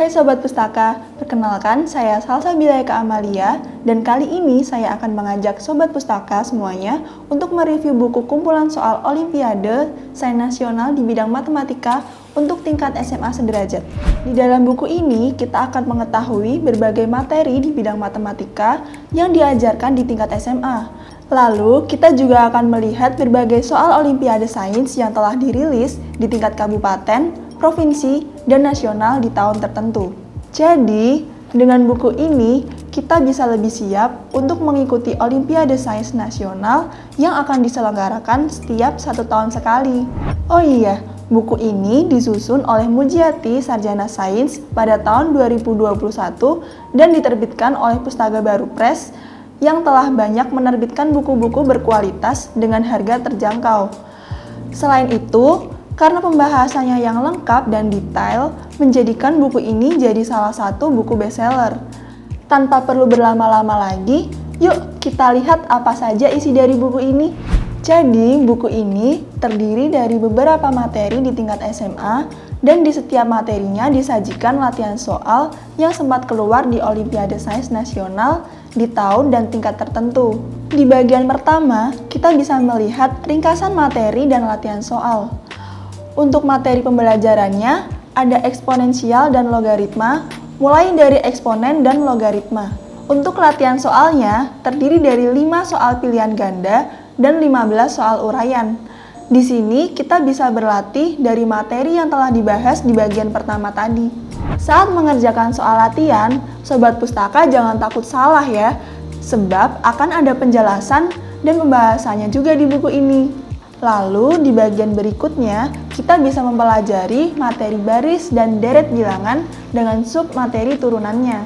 Hai Sobat Pustaka, perkenalkan saya Salsabila Eka Amalia dan kali ini saya akan mengajak Sobat Pustaka semuanya untuk mereview buku kumpulan soal Olimpiade Sains Nasional di bidang matematika untuk tingkat SMA sederajat. Di dalam buku ini kita akan mengetahui berbagai materi di bidang matematika yang diajarkan di tingkat SMA. Lalu kita juga akan melihat berbagai soal Olimpiade Sains yang telah dirilis di tingkat kabupaten, provinsi, dan nasional di tahun tertentu. Jadi, dengan buku ini, kita bisa lebih siap untuk mengikuti Olimpiade Sains Nasional yang akan diselenggarakan setiap 1 tahun sekali. Oh iya, buku ini disusun oleh Mujiati Sarjana Sains pada tahun 2021 dan diterbitkan oleh Pustaka Baru Press yang telah banyak menerbitkan buku-buku berkualitas dengan harga terjangkau. Selain itu, karena pembahasannya yang lengkap dan detail, menjadikan buku ini jadi salah satu buku bestseller. Tanpa perlu berlama-lama lagi, yuk kita lihat apa saja isi dari buku ini. Jadi, buku ini terdiri dari beberapa materi di tingkat SMA, dan di setiap materinya disajikan latihan soal yang sempat keluar di Olimpiade Sains Nasional di tahun dan tingkat tertentu. Di bagian pertama, kita bisa melihat ringkasan materi dan latihan soal. Untuk materi pembelajarannya, ada eksponensial dan logaritma, mulai dari eksponen dan logaritma. Untuk latihan soalnya, terdiri dari 5 soal pilihan ganda dan 15 soal uraian. Di sini, kita bisa berlatih dari materi yang telah dibahas di bagian pertama tadi. Saat mengerjakan soal latihan, Sobat Pustaka jangan takut salah ya, sebab akan ada penjelasan dan pembahasannya juga di buku ini. Lalu di bagian berikutnya, kita bisa mempelajari materi baris dan deret bilangan dengan sub materi turunannya.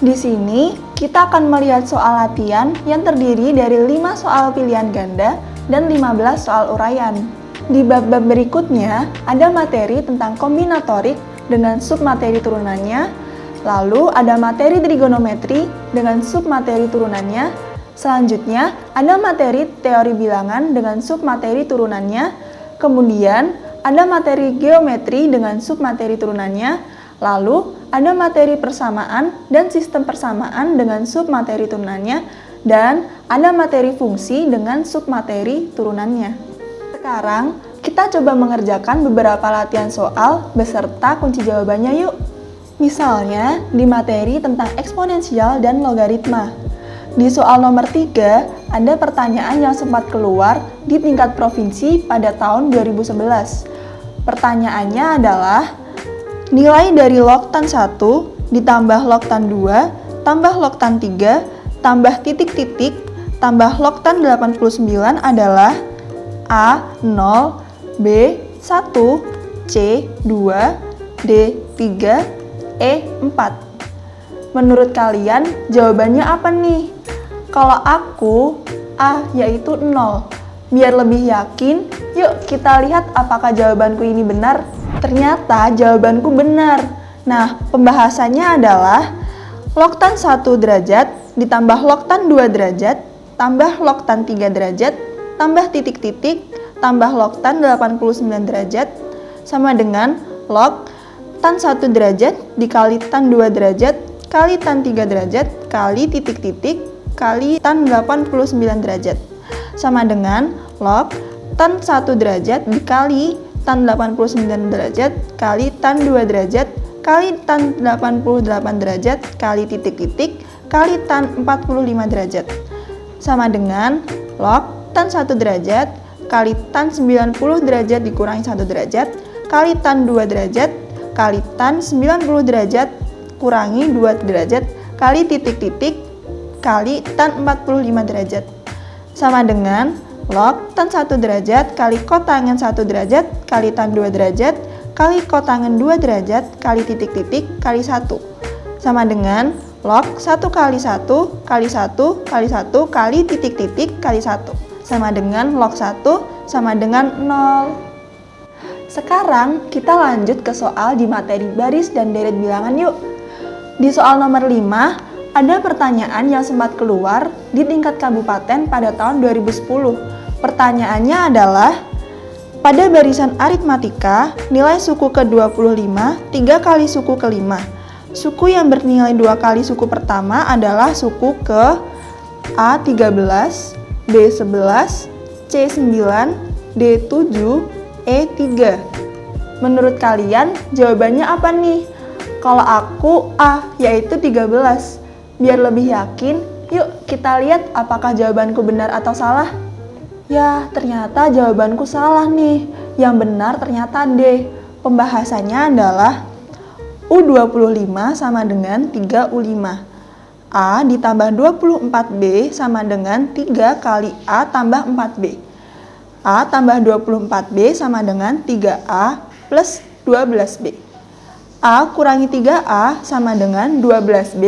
Di sini, kita akan melihat soal latihan yang terdiri dari 5 soal pilihan ganda dan 15 soal uraian. Di bab-bab berikutnya, ada materi tentang kombinatorik dengan sub materi turunannya, lalu ada materi trigonometri dengan sub materi turunannya. Selanjutnya, ada materi teori bilangan dengan submateri turunannya, kemudian ada materi geometri dengan submateri turunannya, lalu ada materi persamaan dan sistem persamaan dengan submateri turunannya, dan ada materi fungsi dengan submateri turunannya. Sekarang, kita coba mengerjakan beberapa latihan soal beserta kunci jawabannya yuk. Misalnya, di materi tentang eksponensial dan logaritma. Di soal nomor 3, ada pertanyaan yang sempat keluar di tingkat provinsi pada tahun 2011. Pertanyaannya adalah, nilai dari log tan 1 ditambah log tan 2, tambah log tan 3, tambah titik-titik, tambah log tan 89 adalah A 0, B 1, C 2, D 3, E 4. Menurut kalian, jawabannya apa nih? Kalau aku, A yaitu 0. Biar lebih yakin, yuk kita lihat apakah jawabanku ini benar. Ternyata jawabanku benar. Nah, pembahasannya adalah log tan 1 derajat ditambah log tan 2 derajat, tambah log tan 3 derajat, tambah titik-titik, tambah log tan 89 derajat, sama dengan log tan 1 derajat dikali tan 2 derajat, kali tan 3 derajat, kali titik-titik, kali tan 89 derajat. Sama dengan log tan 1 derajat dikali tan 89 derajat, kali tan 2 derajat, kali tan 88 derajat, kali titik-titik, kali tan 45 derajat. Sama dengan log tan 1 derajat, kali tan 90 derajat dikurangi 1 derajat, kali tan 2 derajat, kali tan 90 derajat, kurangi 2 derajat, kali titik-titik, kali tan 45 derajat. Sama dengan log tan 1 derajat kali kotangen 1 derajat kali tan 2 derajat kali kotangen 2 derajat kali titik-titik kali 1. Sama dengan log 1 kali 1 kali 1 kali 1 kali titik-titik kali 1. Sama dengan log 1 sama dengan 0. Sekarang kita lanjut ke soal di materi baris dan deret bilangan yuk. Di soal nomor 5, ada pertanyaan yang sempat keluar di tingkat kabupaten pada tahun 2010. Pertanyaannya adalah, Pada barisan aritmatika, nilai suku ke-25 3 kali suku ke-5. Suku yang bernilai 2 kali suku pertama adalah suku ke A13, B11, C9, D7, E3. Menurut kalian, jawabannya apa nih? Kalau aku A, yaitu 13. Biar lebih yakin, yuk kita lihat apakah jawabanku benar atau salah. Ya, ternyata jawabanku salah nih. Yang benar ternyata D. Pembahasannya adalah U25 sama dengan 3U5. A ditambah 24B sama dengan 3 kali A tambah 4B. A tambah 24B sama dengan 3A plus 12B. A kurangi 3A sama dengan 12B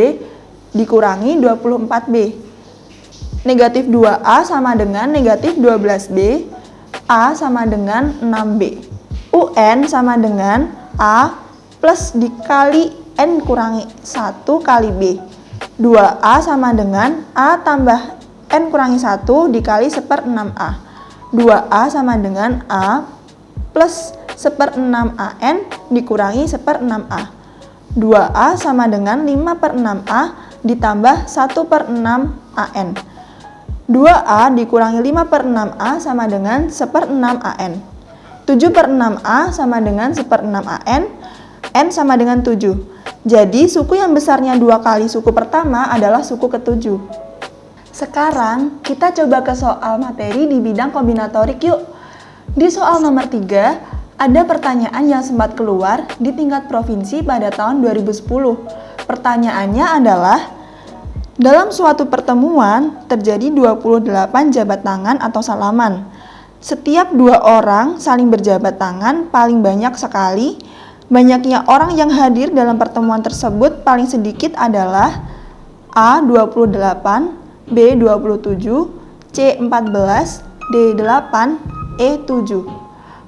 dikurangi 24B. Negatif 2A sama dengan negatif 12B, A sama dengan 6B. UN sama dengan A plus dikali N kurangi 1 kali B. 2A sama dengan A tambah N kurangi 1 dikali 1/6A. 2A sama dengan A plus 1/6AN dikurangi 1/6A. 2A sama dengan 5/6A ditambah 1/6AN. 2A dikurangi 5/6A sama dengan 1/6AN. 7/6A sama dengan 1/6AN. N sama dengan 7. Jadi suku yang besarnya 2 kali suku pertama adalah suku ke-7. Sekarang kita coba ke soal materi di bidang kombinatorik yuk. Di soal nomor 3, ada pertanyaan yang sempat keluar di tingkat provinsi pada tahun 2010. Pertanyaannya adalah, dalam suatu pertemuan terjadi 28 jabat tangan atau salaman. Setiap 2 orang saling berjabat tangan paling banyak sekali. Banyaknya orang yang hadir dalam pertemuan tersebut paling sedikit adalah A 28, B 27, C 14, D 8, E 7.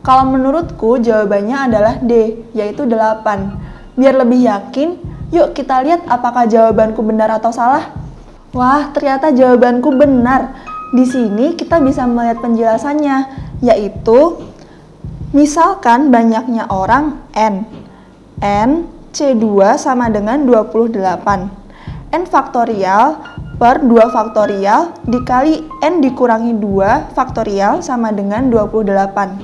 Kalau menurutku jawabannya adalah D, yaitu 8. Biar lebih yakin, yuk kita lihat apakah jawabanku benar atau salah. Wah, ternyata jawabanku benar. Di sini kita bisa melihat penjelasannya, yaitu misalkan banyaknya orang N. N C2 sama dengan 28. N faktorial per 2 faktorial dikali N dikurangi 2 faktorial sama dengan 28.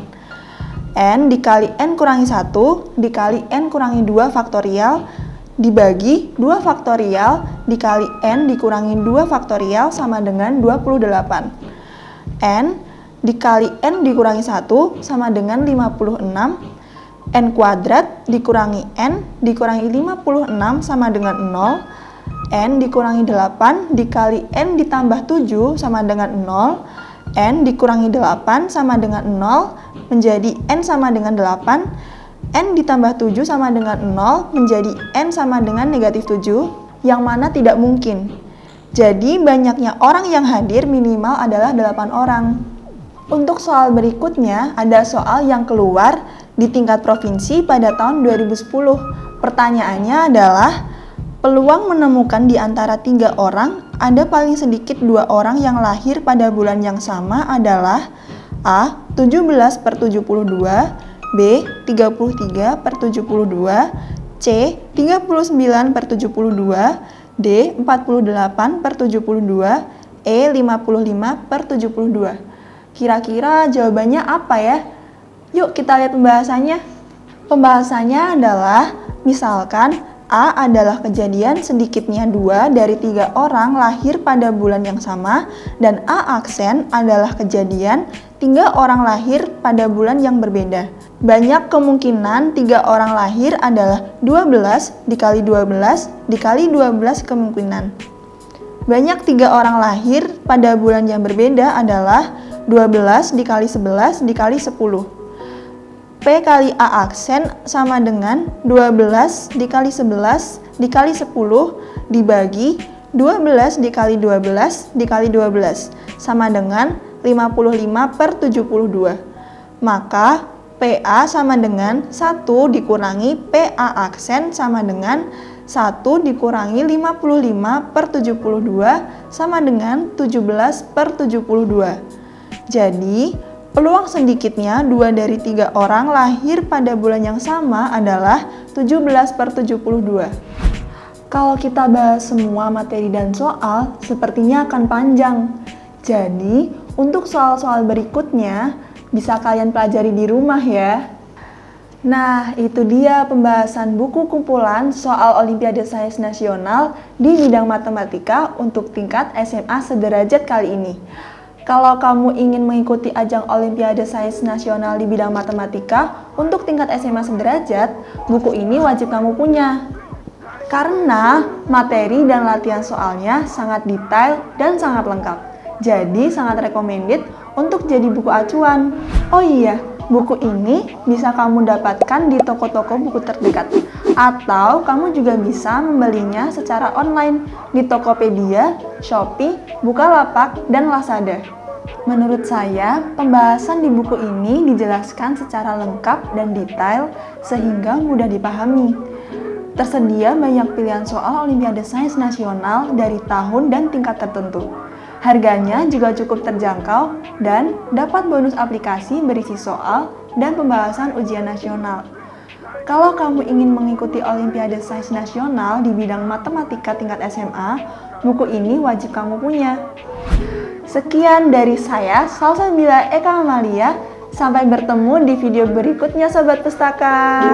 N dikali N kurangi 1 dikali N kurangi 2 faktorial dibagi 2 faktorial dikali N dikurangi 2 faktorial sama dengan 28. N dikali N dikurangi 1 sama dengan 56. N kuadrat dikurangi N dikurangi 56 sama dengan 0. N dikurangi 8 dikali N ditambah 7 sama dengan 0. N dikurangi 8 sama dengan 0 menjadi N sama dengan 8. N ditambah 7 sama dengan 0 menjadi N sama dengan negatif 7, yang mana tidak mungkin. Jadi banyaknya orang yang hadir minimal adalah 8 orang. Untuk soal berikutnya, ada soal yang keluar di tingkat provinsi pada tahun 2010. Pertanyaannya adalah, peluang menemukan di antara 3 orang, ada paling sedikit 2 orang yang lahir pada bulan yang sama adalah A. 17/72, B. 33/72, C. 39/72, D. 48/72, E. 55/72. Kira-kira jawabannya apa ya? Yuk kita lihat pembahasannya. Pembahasannya adalah, misalkan A adalah kejadian sedikitnya 2 dari 3 orang lahir pada bulan yang sama, dan A aksen adalah kejadian 3 orang lahir pada bulan yang berbeda. Banyak kemungkinan 3 orang lahir adalah 12 dikali 12 dikali 12 kemungkinan. Banyak 3 orang lahir pada bulan yang berbeda adalah 12 dikali 11 dikali 10. P kali A aksen sama dengan 12 dikali 11 dikali 10 dibagi 12 dikali 12 dikali 12 sama dengan 55/72. Maka PA sama dengan 1 dikurangi PA aksen sama dengan 1 dikurangi 55/72 sama dengan 17/72. Jadi Peluang sedikitnya 2 dari 3 orang lahir pada bulan yang sama adalah 17/72. Kalau kita bahas semua materi dan soal, sepertinya akan panjang. Jadi, untuk soal-soal berikutnya, bisa kalian pelajari di rumah ya. Nah, itu dia pembahasan buku kumpulan soal Olimpiade Sains Nasional di bidang matematika untuk tingkat SMA sederajat kali ini. Kalau kamu ingin mengikuti ajang Olimpiade Sains Nasional di bidang matematika untuk tingkat SMA sederajat, buku ini wajib kamu punya. Karena materi dan latihan soalnya sangat detail dan sangat lengkap. Jadi sangat recommended untuk jadi buku acuan. Oh iya, buku ini bisa kamu dapatkan di toko-toko buku terdekat. Atau kamu juga bisa membelinya secara online di Tokopedia, Shopee, Bukalapak, dan Lazada. Menurut saya, pembahasan di buku ini dijelaskan secara lengkap dan detail sehingga mudah dipahami. Tersedia banyak pilihan soal Olimpiade Sains Nasional dari tahun dan tingkat tertentu. Harganya juga cukup terjangkau dan dapat bonus aplikasi berisi soal dan pembahasan ujian nasional. Kalau kamu ingin mengikuti Olimpiade Sains Nasional di bidang matematika tingkat SMA, buku ini wajib kamu punya. Sekian dari saya, Salsabila Eka Amalia. Sampai bertemu di video berikutnya, Sobat Pustaka.